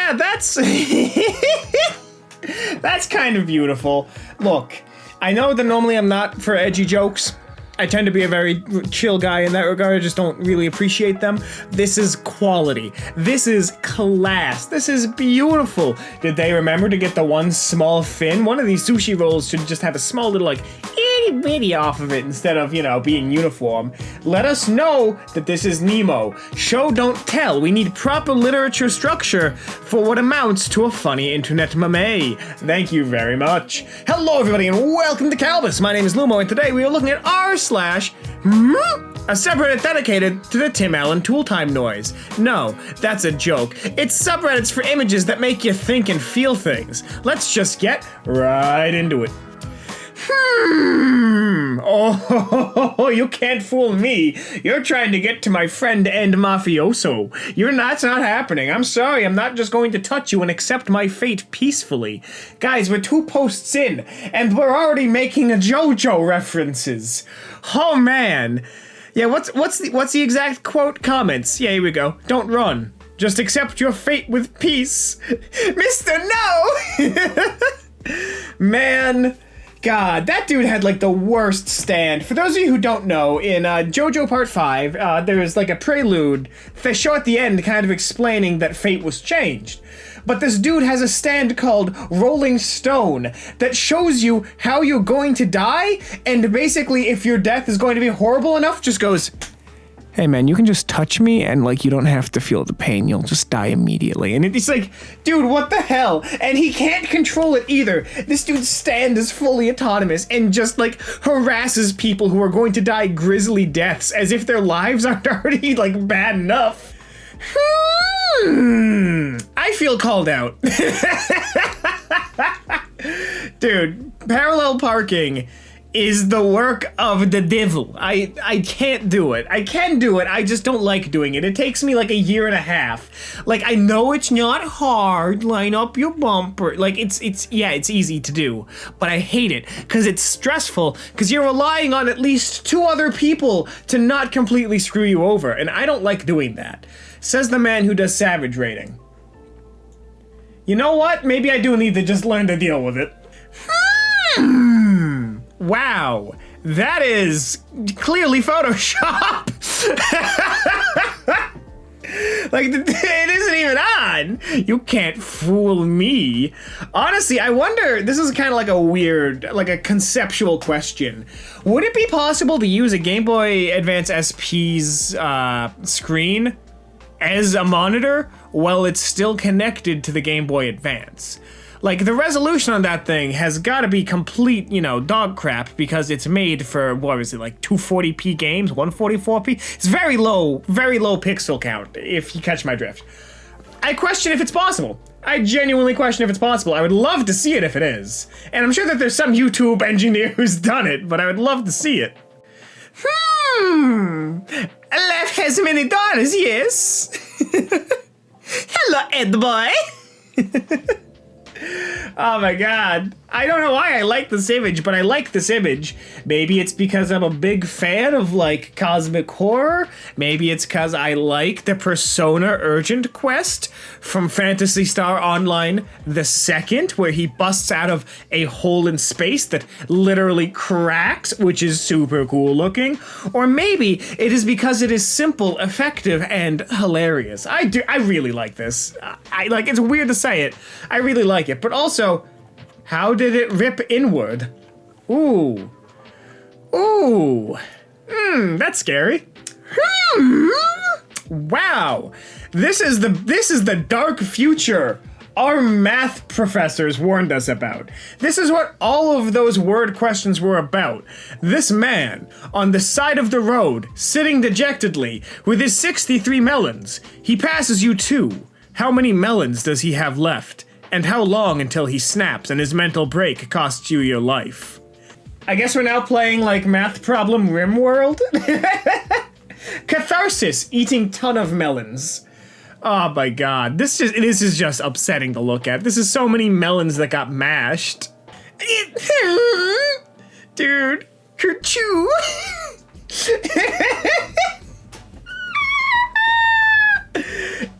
yeah, that's that's kind of beautiful. Look, I know that normally I'm not for edgy jokes. I tend to be a very chill guy in that regard. I just don't really appreciate them. This is quality. This is class. This is beautiful. Did they remember to get the one small fin? One of these sushi rolls should just have a small little, like, itty bitty off of it instead of, you know, being uniform. Let us know that this is Nemo. Show, don't tell. We need proper literature structure for what amounts to a funny internet meme. Thank you very much. Hello, everybody, and welcome to Kalbus. My name is Lumo, and today we are looking at r/Hmmm, a subreddit dedicated to the Tim Allen Tool Time noise. No, that's a joke. It's subreddits for images that make you think and feel things. Let's just get right into it. Oh, you can't fool me. You're trying to get to my friend and mafioso. That's not happening. I'm sorry, I'm not just going to touch you and accept my fate peacefully. Guys, we're 2 posts in, and we're already making a JoJo references. Oh man. Yeah, what's the exact quote? Comments. Yeah, here we go. Don't run. Just accept your fate with peace. Mr. No! Man. God, that dude had like the worst stand. For those of you who don't know, in JoJo Part 5, there's like a prelude, they show at the end kind of explaining that fate was changed. But this dude has a stand called Rolling Stone that shows you how you're going to die, and basically if your death is going to be horrible enough, just goes, hey man, you can just touch me and like you don't have to feel the pain, you'll just die immediately. And it's like, dude, what the hell? And he can't control it either. This dude's stand is fully autonomous and just like harasses people who are going to die grisly deaths as if their lives aren't already like bad enough. I feel called out. Dude, parallel parking is the work of the devil. I can't do it. I can do it, I just don't like doing it. It takes me like a year and a half. Like, I know it's not hard, line up your bumper. Like, it's easy to do, but I hate it, because it's stressful, because you're relying on at least 2 other people to not completely screw you over, and I don't like doing that. Says the man who does Savage rating. You know what? Maybe I do need to just learn to deal with it. Wow, that is clearly Photoshop. Like, it isn't even on. You can't fool me. Honestly, I wonder, this is kind of like a weird, like a conceptual question. Would it be possible to use a Game Boy Advance SP's screen as a monitor while it's still connected to the Game Boy Advance? Like, the resolution on that thing has got to be complete, you know, dog crap, because it's made for, what is it, like 240p games, 144p? It's very low pixel count, if you catch my drift. I question if it's possible. I genuinely question if it's possible. I would love to see it if it is. And I'm sure that there's some YouTube engineer who's done it, but I would love to see it. Life has many daughters, yes. Hello, Ed boy. Oh my god. I don't know why I like this image, but I like this image. Maybe it's because I'm a big fan of, like, cosmic horror. Maybe it's because I like the Persona Urgent quest from Phantasy Star Online the Second, where he busts out of a hole in space that literally cracks, which is super cool looking. Or maybe it is because it is simple, effective, and hilarious. I really like this. It's weird to say it. I really like it, but also, how did it rip inward? Ooh. Ooh. That's scary. Wow. This is the dark future our math professors warned us about. This is what all of those word questions were about. This man, on the side of the road, sitting dejectedly, with his 63 melons. He passes you 2. How many melons does he have left? And how long until he snaps and his mental break costs you your life? I guess we're now playing, like, Math Problem RimWorld? Catharsis, eating ton of melons. Oh my god, this is just upsetting to look at. This is so many melons that got mashed. Dude, kerchoo.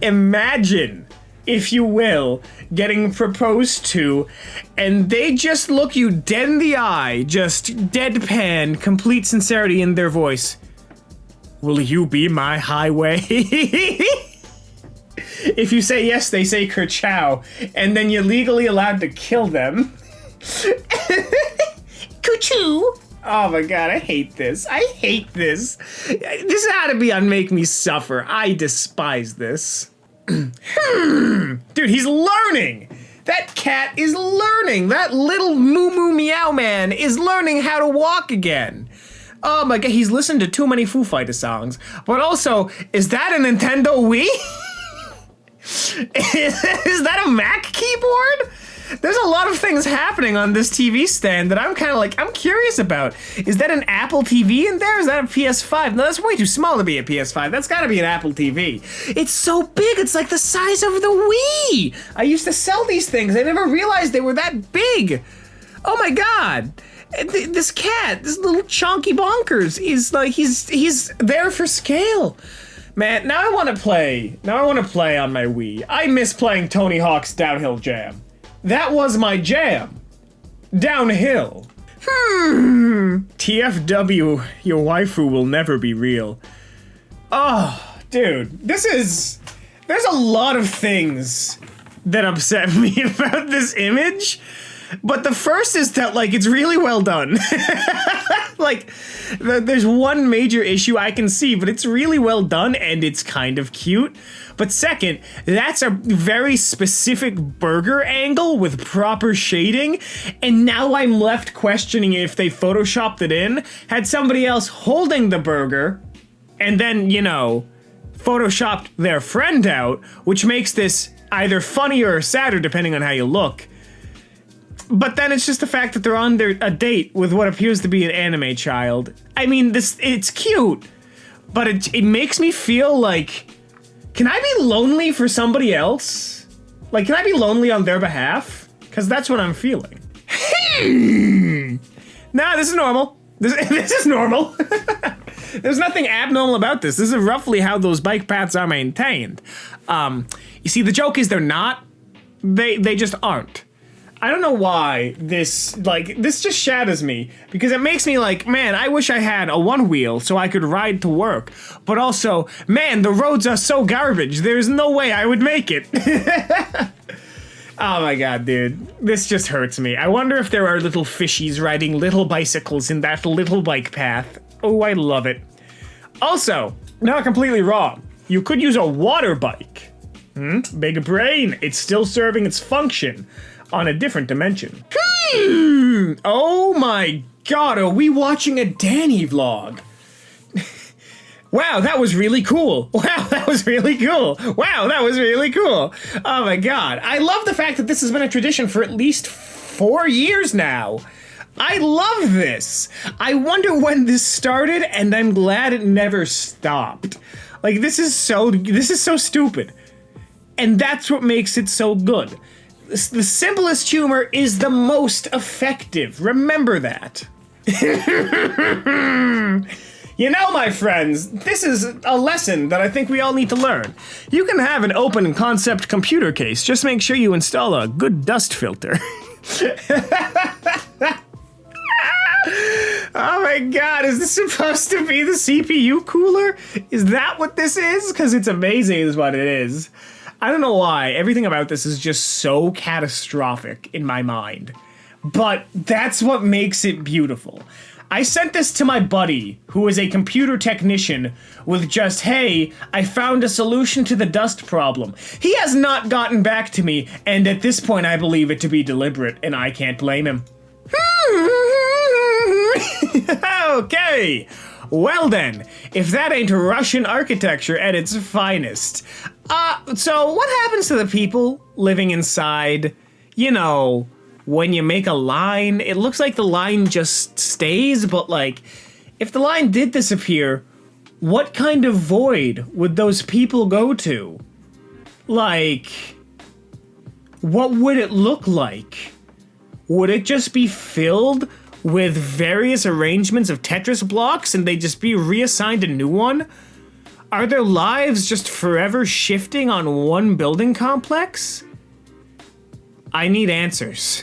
Imagine if you will, getting proposed to, and they just look you dead in the eye, just deadpan, complete sincerity in their voice. Will you be my highway? If you say yes, they say kerchow, and then you're legally allowed to kill them. Kuchu! Oh my god, I hate this. I hate this. This had to be on Make Me Suffer. I despise this. Dude, he's learning! That cat is learning! That little moo meow man is learning how to walk again. Oh my god, he's listened to too many Foo Fighter songs. But also, is that a Nintendo Wii? Is that a Mac keyboard? There's a lot of things happening on this TV stand that I'm kind of like, I'm curious about. Is that an Apple TV in there? Is that a PS5? No, that's way too small to be a PS5. That's gotta be an Apple TV. It's so big, it's like the size of the Wii. I used to sell these things. I never realized they were that big. Oh my god. This cat, this little chonky bonkers, is like, he's there for scale. Man, now I want to play. Now I want to play on my Wii. I miss playing Tony Hawk's Downhill Jam. That was my jam. Downhill. TFW, your waifu will never be real. Oh, dude, there's a lot of things that upset me about this image. But the first is that, like, it's really well done. Like, there's one major issue I can see, but it's really well done and it's kind of cute. But second, that's a very specific burger angle with proper shading, and now I'm left questioning if they photoshopped it in, had somebody else holding the burger, and then, you know, photoshopped their friend out, which makes this either funnier or sadder depending on how you look. But then it's just the fact that they're on a date with what appears to be an anime child. I mean, it's cute, but it makes me feel like, can I be lonely for somebody else? Like, can I be lonely on their behalf? Because that's what I'm feeling. Nah, this is normal. This is normal. There's nothing abnormal about this. This is roughly how those bike paths are maintained. You see, the joke is they're not. They just aren't. I don't know why this just shatters me, because it makes me like, man, I wish I had a one wheel so I could ride to work. But also, man, the roads are so garbage. There's no way I would make it. Oh my god, dude. This just hurts me. I wonder if there are little fishies riding little bicycles in that little bike path. Oh, I love it. Also, not completely wrong. You could use a water bike. Big brain. It's still serving its function on a different dimension. Oh my god, are we watching a Danny vlog? Wow, that was really cool. Wow, that was really cool. Wow, that was really cool. Oh my god. I love the fact that this has been a tradition for at least 4 years now. I love this. I wonder when this started, and I'm glad it never stopped. Like, this is so stupid. And that's what makes it so good. The simplest humor is the most effective. Remember that. You know, my friends, this is a lesson that I think we all need to learn. You can have an open concept computer case. Just make sure you install a good dust filter. Oh my god, is this supposed to be the CPU cooler? Is that what this is? Because it's amazing is what it is. I don't know why. Everything about this is just so catastrophic in my mind. But that's what makes it beautiful. I sent this to my buddy, who is a computer technician, with just, hey, I found a solution to the dust problem. He has not gotten back to me, and at this point I believe it to be deliberate, and I can't blame him. Okay. Well then, if that ain't Russian architecture at its finest. So what happens to the people living inside, you know, when you make a line? It looks like the line just stays, but like, if the line did disappear, what kind of void would those people go to? Like, what would it look like? Would it just be filled with various arrangements of Tetris blocks and they just be reassigned a new one? Are their lives just forever shifting on one building complex? I need answers.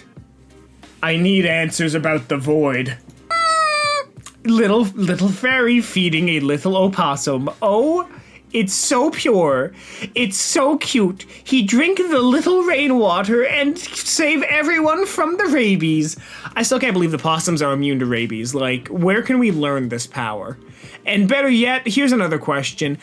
I need answers about the void. Little fairy feeding a little opossum. Oh, it's so pure. It's so cute. He drink the little rainwater and save everyone from the rabies. I still can't believe the possums are immune to rabies. Like, where can we learn this power? And better yet, here's another question.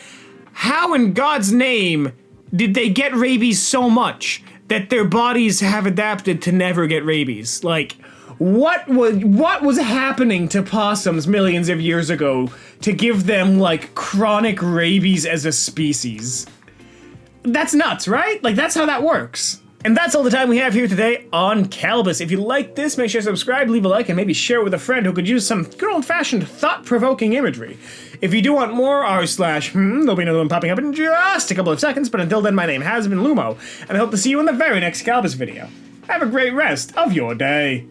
How in God's name did they get rabies so much that their bodies have adapted to never get rabies? Like, what was happening to possums millions of years ago to give them, like, chronic rabies as a species? That's nuts, right? Like, that's how that works. And that's all the time we have here today on Kalbus. If you like this, make sure to subscribe, leave a like, and maybe share it with a friend who could use some good old-fashioned thought-provoking imagery. If you do want more there'll be another one popping up in just a couple of seconds, but until then, my name has been Lumo, and I hope to see you in the very next Kalbus video. Have a great rest of your day.